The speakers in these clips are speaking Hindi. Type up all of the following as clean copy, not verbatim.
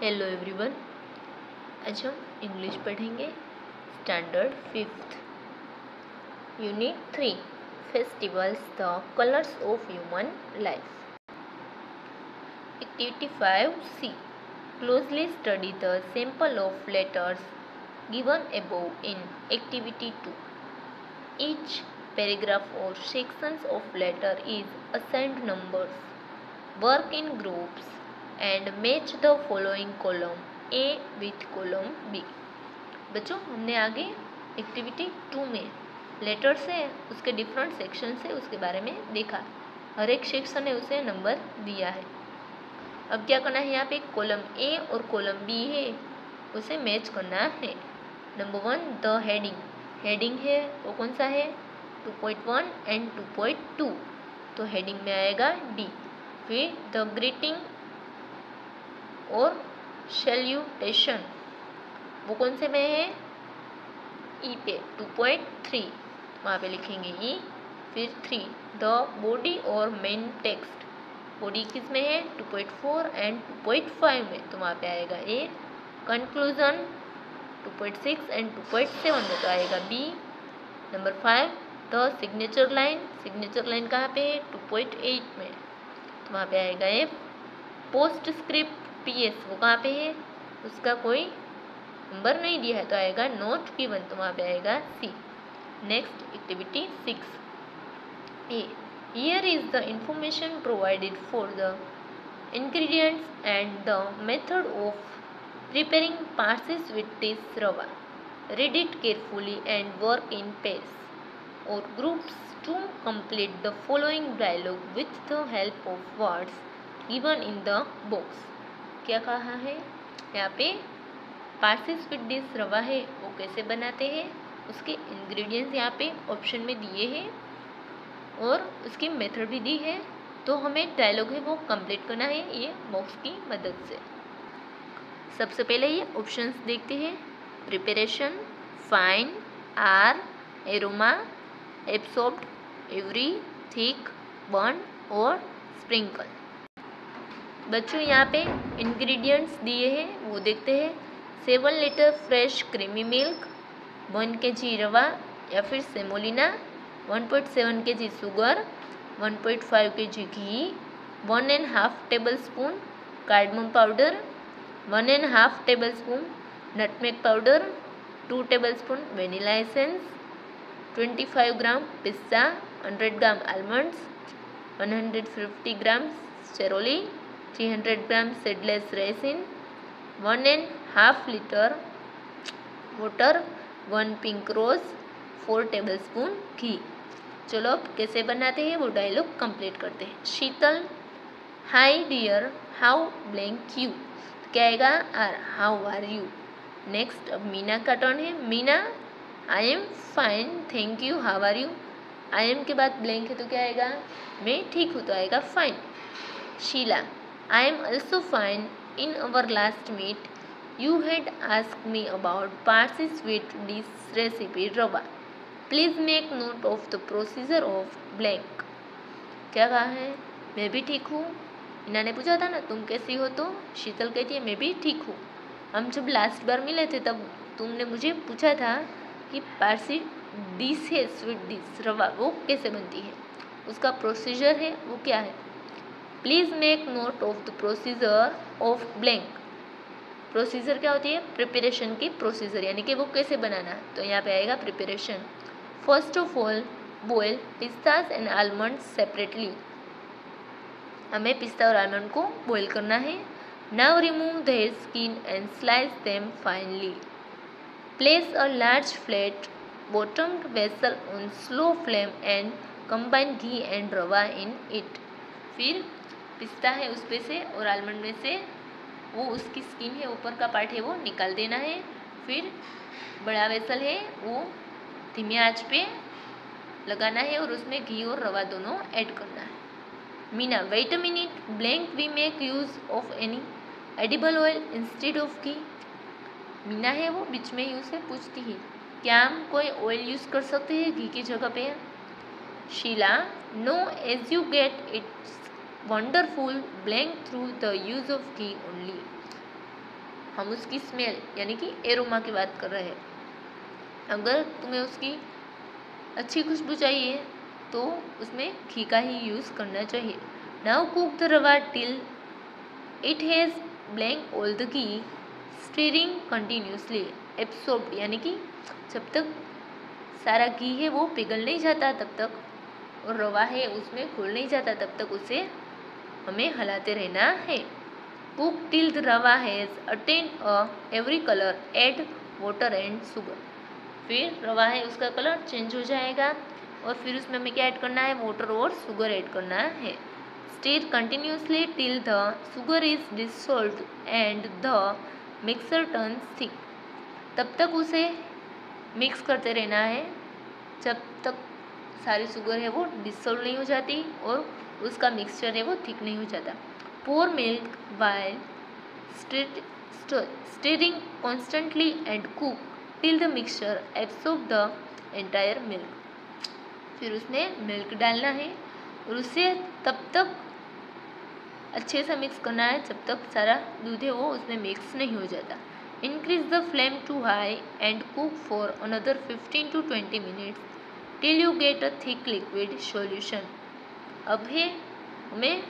Hello everyone. आज हम इंग्लिश पढ़ेंगे। Standard 5th, unit 3, festivals, the colours of human life. Activity 5C, closely study the sample of letters given above in activity 2। Each paragraph और sections of letter is assigned numbers. Work in groups and match the following column A with column B। बच्चों, हमने आगे एक्टिविटी 2 में लेटर्स है, उसके डिफरेंट सेक्शन से उसके बारे में देखा। हर एक सेक्शन है उसे नंबर दिया है। अब क्या करना है, यहाँ पे कॉलम ए और कॉलम बी है, उसे मैच करना है। नंबर 1, द हेडिंग है वो कौन सा है, 2.1 एंड 2.2, तो हेडिंग में आएगा डी। फिर द ग्रीटिंग और सैल्यूटेशन वो कौन से में है, ई पे 2.3, वहाँ पे लिखेंगे ई। फिर 3, द बॉडी और मेन टेक्स्ट, बॉडी किस में है, 2.4 एंड 2.5 में, तो वहाँ पे आएगा ए। कंक्लूजन 2.6 एंड 2.7 में, तो आएगा बी। नंबर 5, द सिग्नेचर लाइन कहाँ पे है, 2.8 में, तो वहाँ पे आएगा एफ। पोस्ट स्क्रिप्ट पीएस वो कहाँ पे है, उसका कोई नंबर नहीं दिया है, तो आएगा नोट गिवन, तो वहाँ पे आएगा C. Next activity 6 A, here is the information provided for the ingredients and the method of preparing parses with this rava. Read it carefully and work in pairs or groups to complete the following dialogue with the help of words given in the box। क्या कहा है यहाँ पे, पार्सेस विद दिस रवा है वो कैसे बनाते हैं, उसके इंग्रेडिएंट्स यहाँ पे ऑप्शन में दिए हैं और उसकी मेथड भी दी है। तो हमें डायलॉग है वो कंप्लीट करना है ये बॉक्स की मदद से। सबसे पहले ये ऑप्शंस देखते हैं। Preparation, fine, are, aroma, absorbed, every, thick, burn और स्प्रिंकल। बच्चों, यहाँ पे इंग्रेडिएंट्स दिए हैं वो देखते हैं। 7 litre fresh creamy milk, 1 kg rava या फिर semolina, 1.7 kg sugar, 1.5 kg ghee, 1.5 tablespoon cardamom powder, 1.5 tablespoon nutmeg powder, 2 tablespoon vanilla essence, 25 gram pista, 100 ग्राम almonds, 150 gram charoli, 300 gram seedless raisin, 1.5 litre water, 1 pink rose, 4 tablespoon ghee. चलो अब कैसे बनाते हैं वो डायलॉग कंप्लीट करते हैं। Sheetal, hi dear, how blank you, क्या आएगा, are, how are you. Next अब मीना का टर्न है। Meena, I am fine thank you, how are you. I am के बाद ब्लैंक है तो क्या आएगा, मैं ठीक हूँ, तो आएगा fine. Sheela, I am also fine, in our last meet you had asked me about parses with this recipe rava, please make note of the procedure of blank. क्या कहा है, मैं भी ठीक हूँ। इन्होंने ने पूछा था ना तुम कैसी हो, तो शीतल कहती है मैं भी ठीक हूँ। हम जब लास्ट बार मिले थे तब तुमने मुझे पूछा था कि पारसी डिश है स्वीट डिश रवा वो कैसे बनती है, उसका प्रोसीजर है वो क्या है। Please make note of the procedure of blank. Procedure क्या होती है, प्रिपरेशन की प्रोसीजर, यानी कि वो कैसे बनाना है, तो यहाँ पे आएगा preparation. First of all boil pistas and almond separately, हमें पिस्ता और आलमंड को बॉयल करना है। Now remove their skin and slice them finely. Place a large flat bottomed vessel on slow flame and combine ghee and rava in it। फिर पिस्ता है उस पे से और आलमंड में से वो उसकी स्किन है ऊपर का पार्ट है वो निकाल देना है। फिर बड़ा वेसल है वो धीमी आंच पे लगाना है और उसमें घी और रवा दोनों ऐड करना है। Meena, wait a minute, blank we make use of any edible oil instead of ghee. Meena है वो बीच में ही उसे पूछती है क्या हम कोई ऑयल यूज़ कर सकते हैं घी की जगह पे। Sheela, no, as you get its wonderful blank through the use of ghee only. हम उसकी स्मेल यानी कि एरोमा की बात कर रहे हैं। अगर तुम्हें उसकी अच्छी खुशबू चाहिए तो उसमें घी का ही यूज़ करना चाहिए। नाउ कुक द रवा till it has blank all the ghee, steering continuously absorbed, यानी कि जब तक सारा घी है वो पिघल नहीं जाता तब तक, और रवा है उसमें घुल नहीं जाता तब तक उसे हमें हिलाते रहना है। Cook till the rava has attend every colour, add water and sugar. फिर रवा है उसका कलर चेंज हो जाएगा और फिर उसमें हमें क्या ऐड करना है, वाटर और शुगर ऐड करना है। Stir continuously till the sugar is dissolved and the mixer turns thick. तब तक उसे मिक्स करते रहना है जब तक सारी शुगर है वो डिसॉल्व नहीं हो जाती और उसका मिक्सचर है वो थिक नहीं हो जाता। Pour milk while stirring constantly and cook till the mixture absorb the entire milk. फिर उसमें मिल्क डालना है और उसे तब तक अच्छे से मिक्स करना है जब तक सारा दूध है वो उसमें मिक्स नहीं हो जाता। Increase the flame to high and cook for another 15 to 20 minutes till you get a thick liquid solution. अब है हमें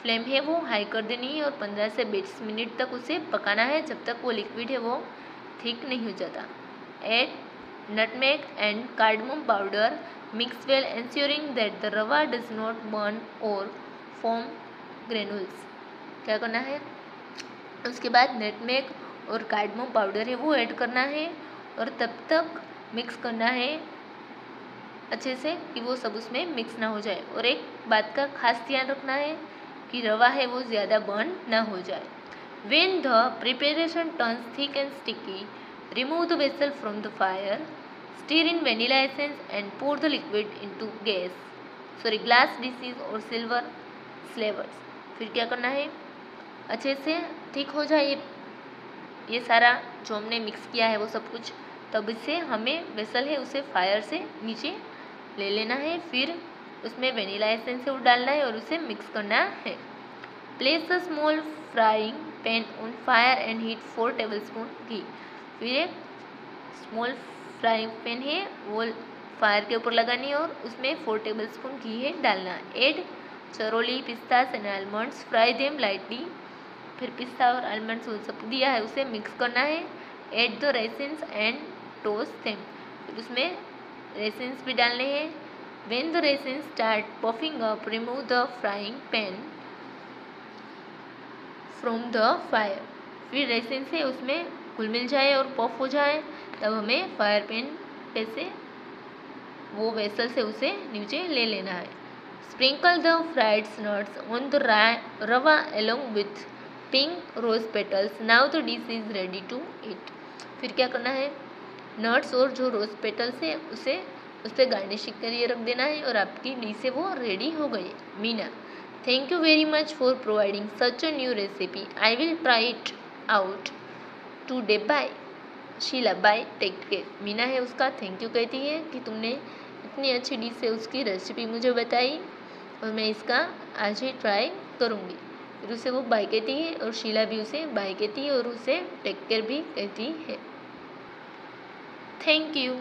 फ्लेम है वो हाई कर देनी है और 15 से 20 मिनट तक उसे पकाना है जब तक वो लिक्विड है वो थिक नहीं हो जाता। Add nutmeg and cardamom powder, mix well ensuring that the rava does not burn और फॉर्म ग्रेनुल्स। क्या करना है, उसके बाद नटमेग और कार्डमम पाउडर है वो ऐड करना है और तब तक मिक्स करना है अच्छे से कि वो सब उसमें मिक्स ना हो जाए। और एक बात का खास ध्यान रखना है कि रवा है वो ज़्यादा बर्न ना हो जाए। When the preparation turns thick and sticky, remove the vessel from the fire, stir in vanilla essence and pour the liquid into glass dishes or silver slavers। फिर क्या करना है, अच्छे से थिक हो जाए ये सारा जो हमने मिक्स किया है वो सब कुछ, तब इससे हमें वेसल है उसे फायर से नीचे ले लेना है। फिर उसमें वेनिला एसेंस से डालना है और उसे मिक्स करना है। Place a small frying pan on fire and heat 4 tablespoon ghee. फिर एक स्मॉल फ्राइंग पैन है वो फायर के ऊपर लगानी है और उसमें 4 टेबलस्पून घी है डालना। Add charoli, pistas and almonds, fry them lightly. फिर पिस्ता और आलमंड्स वो सब दिया है उसे मिक्स करना है। Add the raisins and toast them. फिर उसमें रेसिन्स भी डालने हैं। When the raisins start puffing up, remove the frying pan from the fire. फिर रेसिन से उसमें घुल मिल जाए और पफ हो जाए तब हमें फायर पैन पे से वो वेसल से उसे नीचे ले लेना है। Sprinkle the fried nuts on the rava along with pink rose petals. Now the dish is ready to eat. फिर क्या करना है, नट्स और जो रोज पेटल्स है उसे उस पर गार्निशिंग करिए रख देना है और आपकी डिश है वो रेडी हो गई। Meena, thank you very much for providing such a new recipe. I will try it out today. Bye. Sheela, bye, take care. Meena है उसका थैंक यू कहती है कि तुमने इतनी अच्छी डिश से उसकी रेसिपी मुझे बताई और मैं इसका आज ही ट्राई करूँगी। फिर उसे वो बाय कहती है और शीला भी उसे बाय कहती है और उसे टेक केयर भी कहती है। Thank you.